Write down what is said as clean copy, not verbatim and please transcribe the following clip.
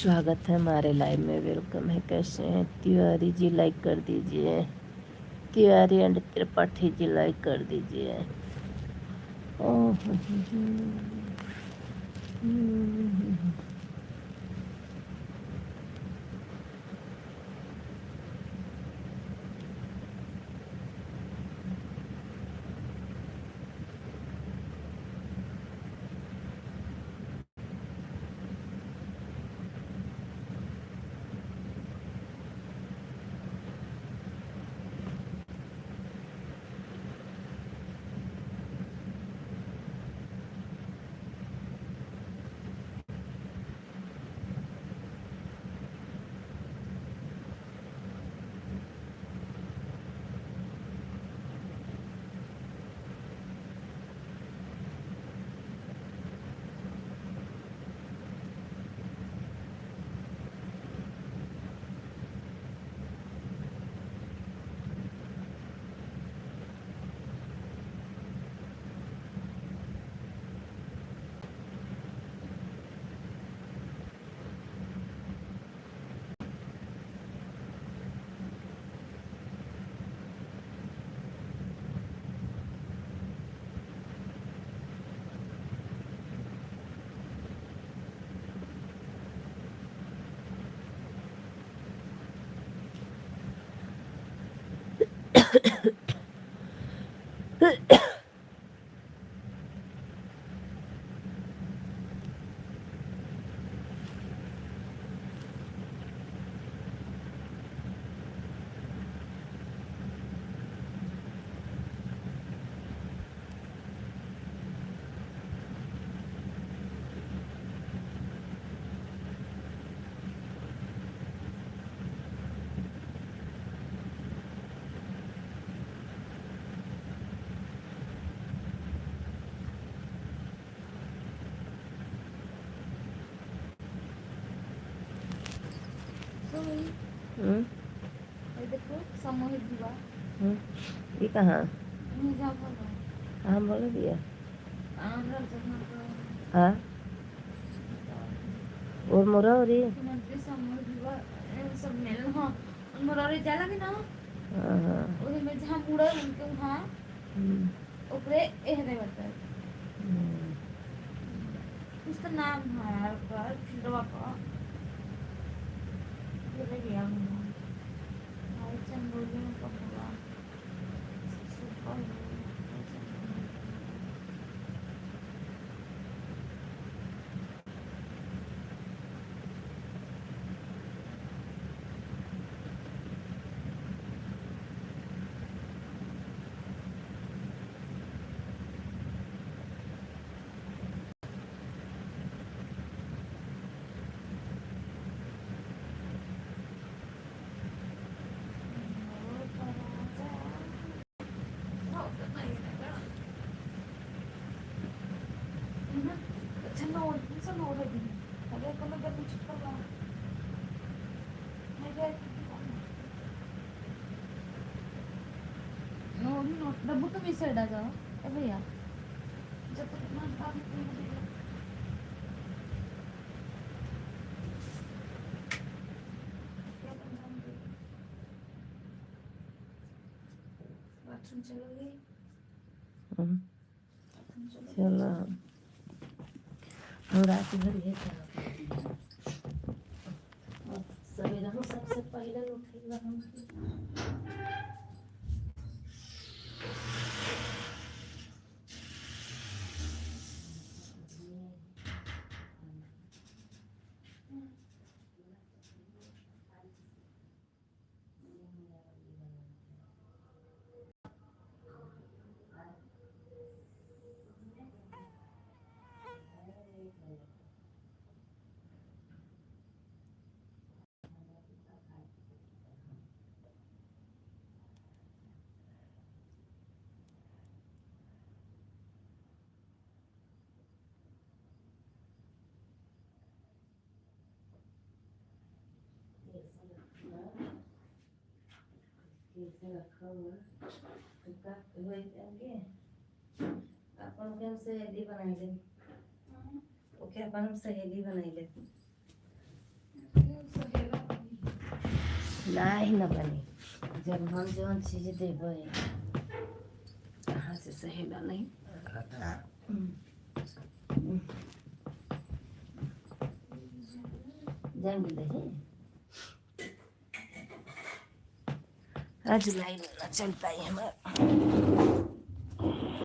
स्वागत है हमारे लाइव में। वेलकम है। कैसे हैं तिवारी जी? लाइक कर दीजिए। तिवारी एंड त्रिपाठी जी लाइक कर दीजिए। ओह, हम्म, देखो सामूहिक विवाह ये कहाँ? नहीं जा बोलो कहाँ बोल दिया? आंध्र जहाँ हाँ, और मोरा हो रही है। मुख्यमंत्री सामूहिक विवाह सम्मेलन हाँ मुरारी जाला कि ना हाँ हाँ। ओही में जहाँ मुड़ा उनके वहाँ ओकरे एह दे बता कुछ तो नाम है यार का फिल्डवा का ये ले गया हूँ भाई चंदोली में कपूरा सुपर डब्बू तुम इस साइड आ जाओ ए भैया जब तक मैं बात बाथरूम चलोगे चलो हम रात भर ये सवेरा हम सबसे पहले उठेगा हम। कैसे रखा हुआ तो का वही आगे अपन के हम सहेली बनाई ले। ओके अपन हम सहेली बनाई ले। नहीं न बनी। जब हम जौन चीज देबै कहाँ से सहेला नहीं। जंग दे आज लाइन ना चल पाई हमारा।